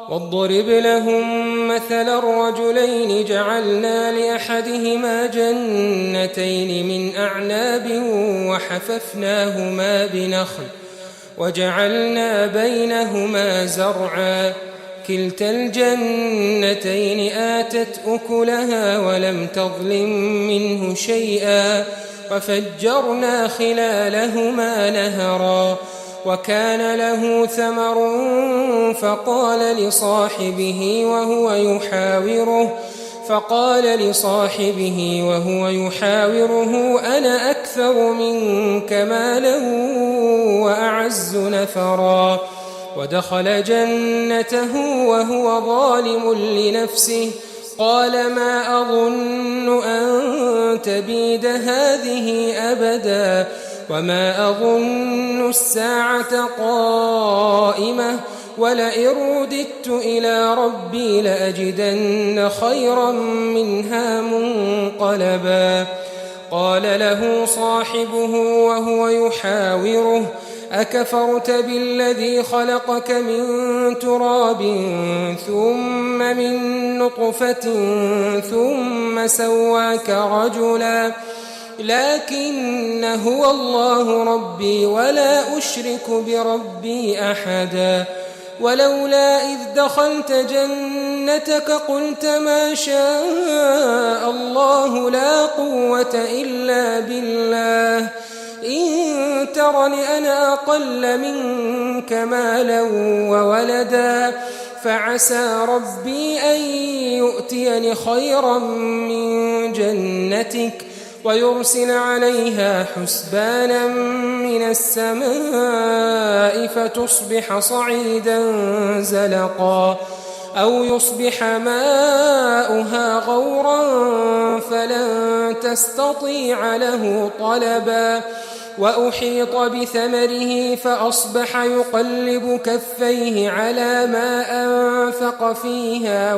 واضرب لهم مثل الرجلين جعلنا لأحدهما جنتين من أعناب وحففناهما بنخل وجعلنا بينهما زرعا كلتا الجنتين آتت أكلها ولم تظلم منه شيئا وفجرنا خلالهما نهرا وكان له ثمر فقال لصاحبه وهو يحاوره أنا أكثر منك مالا وأعز نفرا ودخل جنته وهو ظالم لنفسه قال ما أظن أن تبيد هذه أبدا وما أظن الساعة قائمة ولئن رددت إلى ربي لأجدن خيرا منها منقلبا قال له صاحبه وهو يحاوره أكفرت بالذي خلقك من تراب ثم من نطفة ثم سواك رجلا لكن هو الله ربي ولا أشرك بربي أحدا ولولا إذ دخلت جنتك قلت ما شاء الله لا قوة إلا بالله إن ترني أنا أقل منك مالا وولدا فعسى ربي أن يؤتيني خيرا من جنتك ويرسل عليها حسبانا من السماء فتصبح صعيدا زلقا أو يصبح ماؤها غورا فلن تستطيع له طلبا وأحيط بثمره فأصبح يقلب كفيه على ما أنفق فيها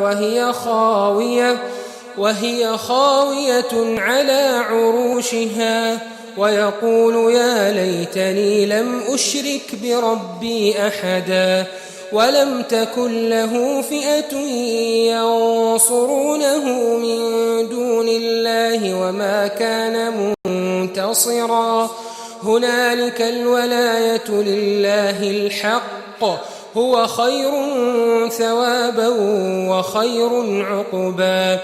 وهي خاوية على عروشها ويقول يا ليتني لم أشرك بربي أحدا ولم تكن له فئة ينصرونه من دون الله وما كان منتصرا هنالك الولاية لله الحق هو خير ثوابا وخير عقبا